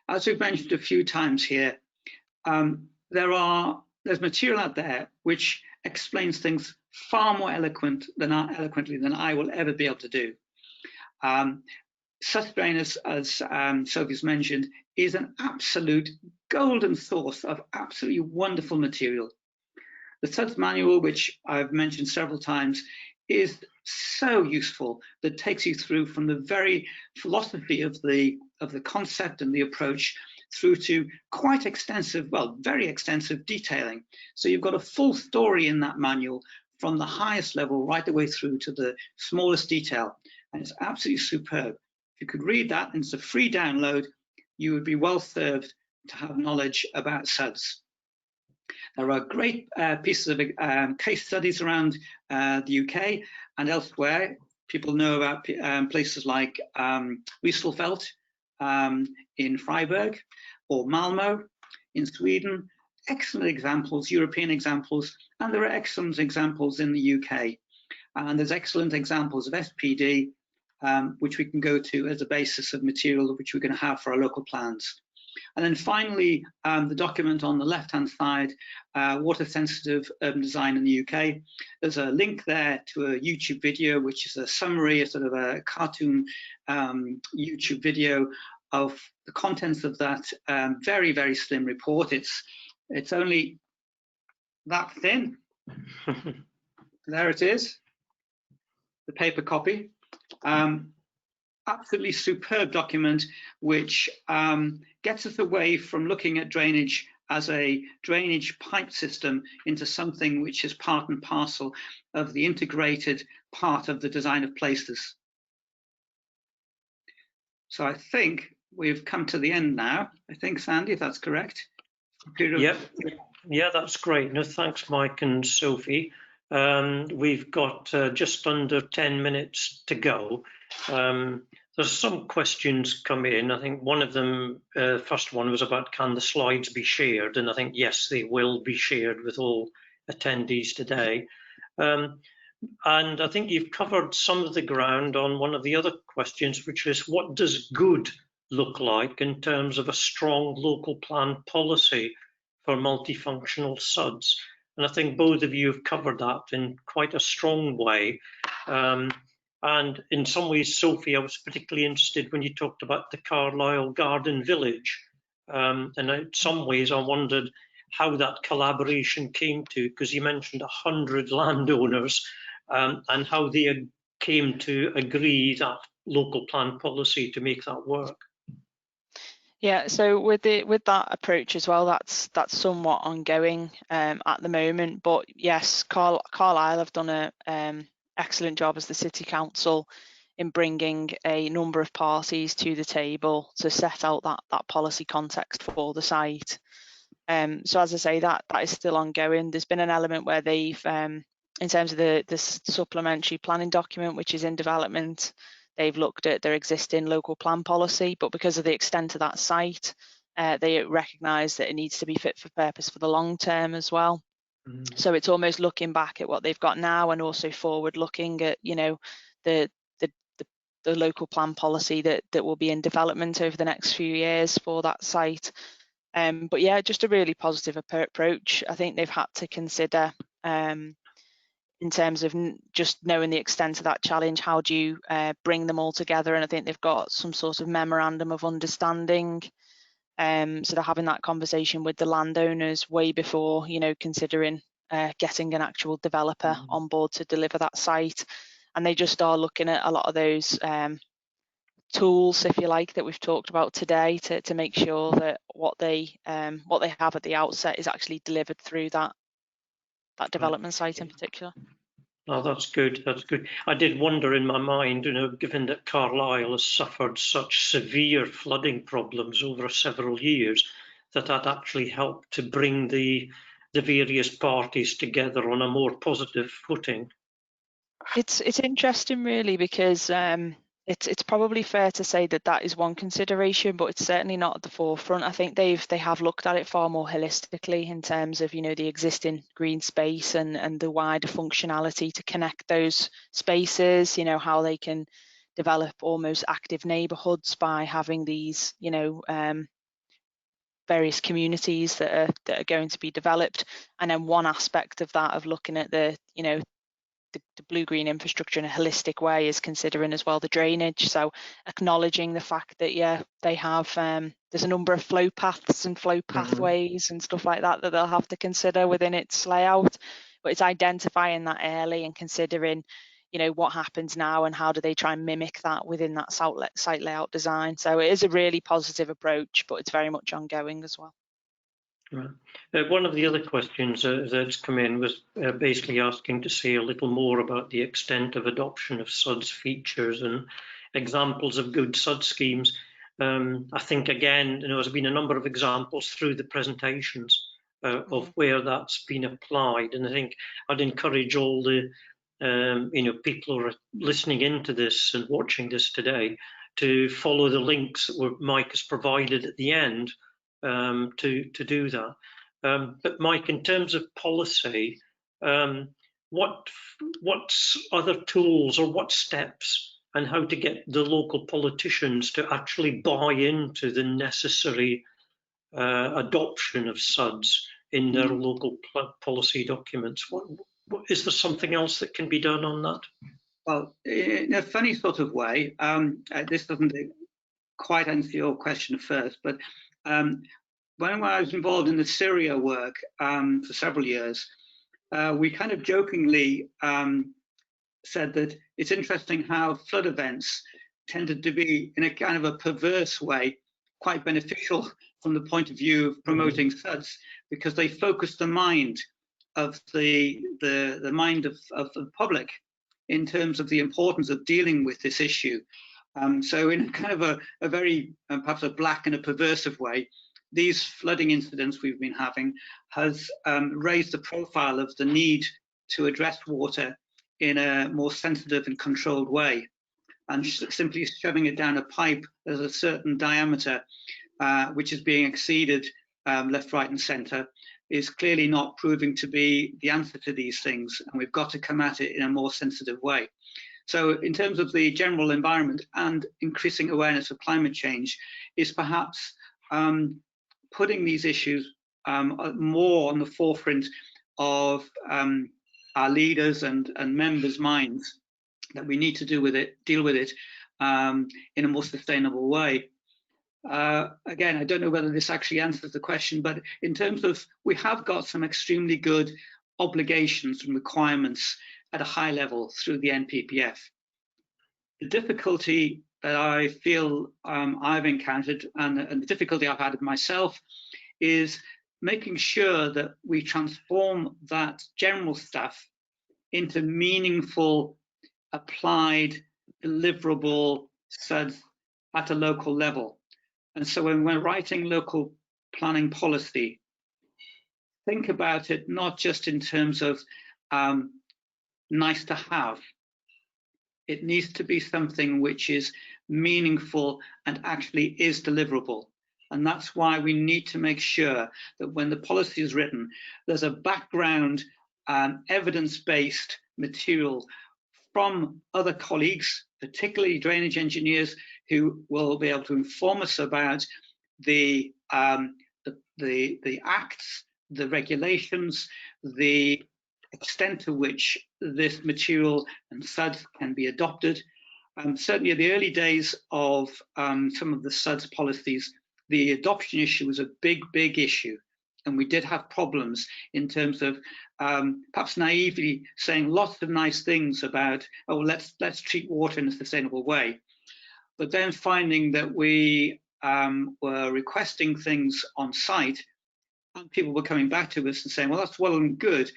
As we've mentioned a few times here, there's material out there which explains things far more eloquently than I will ever be able to do. Sus drainers, as Sophie's mentioned, is an absolute golden source of absolutely wonderful material. The SuDS manual, which I've mentioned several times, is so useful that takes you through from the very philosophy of the concept and the approach through to quite extensive, well, very extensive detailing. So you've got a full story in that manual from the highest level right the way through to the smallest detail, and it's absolutely superb. If you could read that, and it's a free download, you would be well served to have knowledge about SuDS. There are great pieces of case studies around the UK and elsewhere. People know about places like Rieselfeld in Freiburg or Malmö in Sweden. excellent examples, European examples, and there are excellent examples in the UK. And there's excellent examples of SPD, which we can go to as a basis of material which we're going to have for our local plans. And then finally, the document on the left-hand side, water sensitive urban design in the UK. There's a link there to a YouTube video, which is a summary, a sort of a cartoon YouTube video of the contents of that very, very slim report. It's only that thin. There it is, the paper copy. Absolutely superb document, which gets us away from looking at drainage as a drainage pipe system into something which is part and parcel of the integrated part of the design of places. So I think we've come to the end now. I think, Sandy, if that's correct. Yep. Yeah, that's great. No, thanks, Mike and Sophie. We've got just under 10 minutes to go. There's some questions come in. I think one of them, first one was about, can the slides be shared? And I think, yes, they will be shared with all attendees today. And I think you've covered some of the ground on one of the other questions, which is, what does good look like in terms of a strong local plan policy for multifunctional SuDS? And I think both of you have covered that in quite a strong way. And in some ways, Sophie, I was particularly interested when you talked about the Carlisle Garden Village. And in some ways, I wondered how that collaboration came to, because you mentioned 100 landowners and how they came to agree that local plan policy to make that work. Yeah, so with that approach as well, that's somewhat ongoing at the moment. But yes, Carlisle have done an excellent job as the City Council in bringing a number of parties to the table to set out that policy context for the site. So as I say, that is still ongoing. There's been an element where they've, in terms of the supplementary planning document, which is in development, they've looked at their existing local plan policy, but because of the extent of that site, they recognise that it needs to be fit for purpose for the long term as well. Mm. So it's almost looking back at what they've got now and also forward looking at, you know, the local plan policy that will be in development over the next few years for that site. But yeah, just a really positive approach. I think they've had to consider in terms of just knowing the extent of that challenge, how do you bring them all together? And I think they've got some sort of memorandum of understanding. So they're having that conversation with the landowners way before, you know, considering getting an actual developer on board to deliver that site. And they just are looking at a lot of those tools, if you like, that we've talked about today to make sure that what they have at the outset is actually delivered through that development site in particular. Oh, that's good. That's good. I did wonder in my mind, you know, given that Carlisle has suffered such severe flooding problems over several years, that actually helped to bring the various parties together on a more positive footing. It's interesting, really, because it's probably fair to say that is one consideration, but it's certainly not at the forefront. I think they have looked at it far more holistically in terms of, you know, the existing green space and the wider functionality to connect those spaces, you know, how they can develop almost active neighbourhoods by having these, you know, various communities that are going to be developed. And then one aspect of that, of looking at the, you know, the blue-green infrastructure in a holistic way, is considering as well the drainage. So acknowledging the fact that, yeah, they have, there's a number of flow paths and flow pathways and stuff like that they'll have to consider within its layout. But it's identifying that early and considering, you know, what happens now and how do they try and mimic that within that site layout design. So it is a really positive approach, but it's very much ongoing as well. Right. One of the other questions that's come in was basically asking to say a little more about the extent of adoption of SuDS features and examples of good SuDS schemes. I think, again, you know, there's been a number of examples through the presentations of where that's been applied, and I think I'd encourage all the you know, people who are listening into this and watching this today to follow the links that Mike has provided at the end. To do that. But Mike, in terms of policy, what other tools or what steps and how to get the local politicians to actually buy into the necessary adoption of SuDS in their local policy documents? Is there something else that can be done on that? Well, in a funny sort of way, this doesn't quite answer your question first, but when I was involved in the Syria work for several years, we kind of jokingly said that it's interesting how flood events tended to be, in a kind of a perverse way, quite beneficial from the point of view of promoting SuDS, because they focused the mind of the mind of the public in terms of the importance of dealing with this issue. So in kind of a very, perhaps a black and a perversive way, these flooding incidents we've been having has raised the profile of the need to address water in a more sensitive and controlled way. And simply shoving it down a pipe as a certain diameter, which is being exceeded left, right and centre, is clearly not proving to be the answer to these things. And we've got to come at it in a more sensitive way. So in terms of the general environment and increasing awareness of climate change is perhaps putting these issues more on the forefront of our leaders and members' minds, that we need to deal with it in a more sustainable way. Again, I don't know whether this actually answers the question, but in terms of, we have got some extremely good obligations and requirements at a high level through the NPPF. The difficulty that I feel I've encountered, and the difficulty I've had myself, is making sure that we transform that general stuff into meaningful, applied, deliverable SuDS at a local level. And so when we're writing local planning policy, think about it not just in terms of nice to have. It needs to be something which is meaningful and actually is deliverable. And that's why we need to make sure that when the policy is written, there's a background evidence-based material from other colleagues, particularly drainage engineers, who will be able to inform us about the acts, the regulations, the extent to which this material and SuDS can be adopted. Certainly in the early days of some of the SuDS policies, the adoption issue was a big issue. And we did have problems in terms of perhaps naively saying lots of nice things about, oh, let's treat water in a sustainable way. But then finding that we were requesting things on site, and people were coming back to us and saying, well, that's well and good,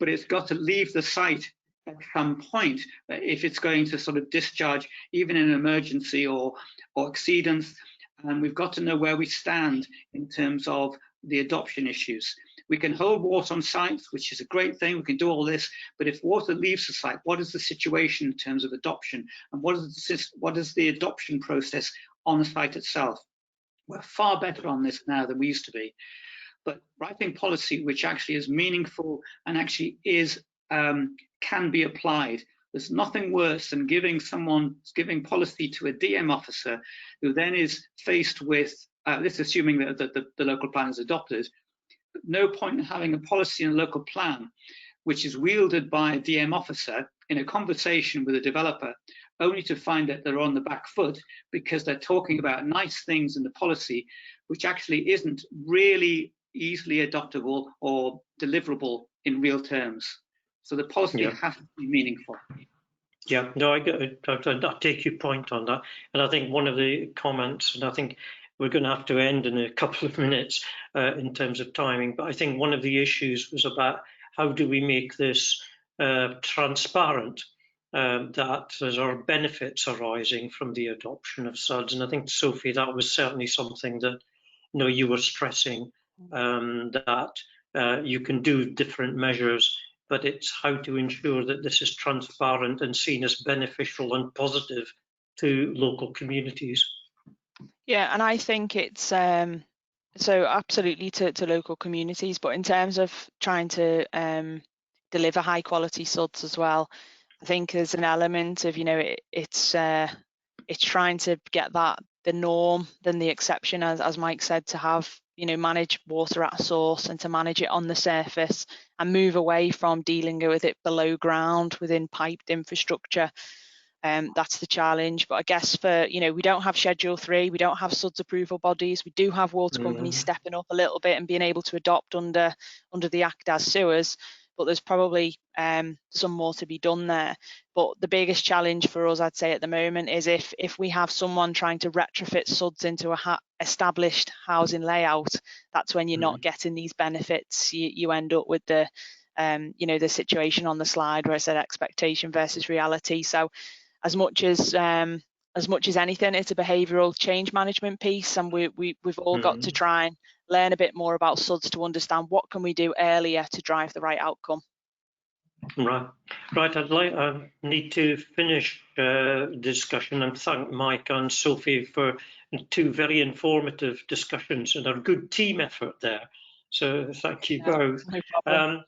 but it's got to leave the site at some point if it's going to sort of discharge, even in an emergency or exceedance. And we've got to know where we stand in terms of the adoption issues. We can hold water on sites, which is a great thing. We can do all this, but if water leaves the site, what is the situation in terms of adoption? And what is the adoption process on the site itself? We're far better on this now than we used to be. But writing policy which actually is meaningful and actually is can be applied. There's nothing worse than giving policy to a DM officer who then is faced with this, assuming that the local plan is adopted. No point in having a policy in a local plan which is wielded by a DM officer in a conversation with a developer, only to find that they're on the back foot because they're talking about nice things in the policy, which actually isn't really easily adoptable or deliverable in real terms. So the policy has to be meaningful. Yeah, no, I take your point on that. And I think one of the comments, and I think we're going to have to end in a couple of minutes in terms of timing, but I think one of the issues was about how do we make this transparent, that there are benefits arising from the adoption of SuDS. And I think, Sophie, that was certainly something that you were stressing, that you can do different measures, but it's how to ensure that this is transparent and seen as beneficial and positive to local communities. Yeah, and I think it's So absolutely to local communities, but in terms of trying to deliver high quality SuDS as well, I think there's an element of, it's trying to get that the norm than the exception, as Mike said, to have, manage water at source and to manage it on the surface and move away from dealing with it below ground within piped infrastructure. That's the challenge. But I guess we don't have Schedule 3, we don't have SuDS approval bodies. We do have water companies stepping up a little bit and being able to adopt under the Act as sewers. But there's probably some more to be done there. But the biggest challenge for us, I'd say at the moment, is if we have someone trying to retrofit SuDS into a established housing layout, that's when you're not getting these benefits. You end up with the the situation on the slide where I said expectation versus reality. So as much as anything, it's a behavioural change management piece, and we've all got to try and learn a bit more about SuDS to understand what can we do earlier to drive the right outcome. Right. I need to finish discussion and thank Mike and Sophie for 2 very informative discussions and a good team effort there. So thank you both. No problem.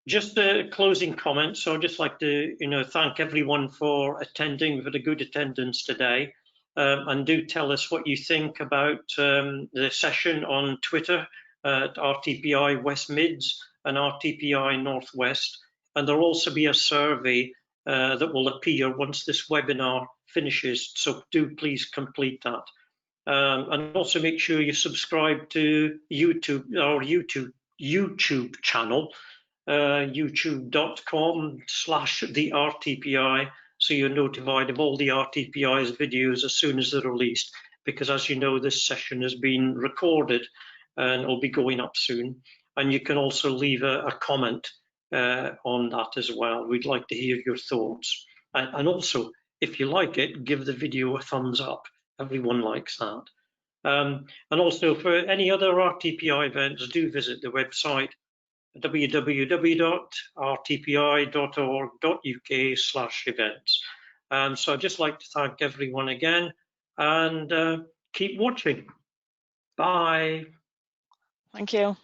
Just a closing comment. So I'd just like to, thank everyone for attending. We've had a good attendance today. And do tell us what you think about the session on Twitter at RTPI West Mids and RTPI Northwest. And there'll also be a survey that will appear once this webinar finishes. So do please complete that. And also make sure you subscribe to our YouTube channel. youtube.com/the-RTPI, so you're notified of all the RTPI's videos as soon as they're released, because as you know, this session has been recorded and it'll be going up soon. And you can also leave a comment on that as well. We'd like to hear your thoughts. And also, if you like it, give the video a thumbs up. Everyone likes that. And also, for any other RTPI events, do visit the website www.rtpi.org.uk/events. So I'd just like to thank everyone again and keep watching. Bye. Thank you.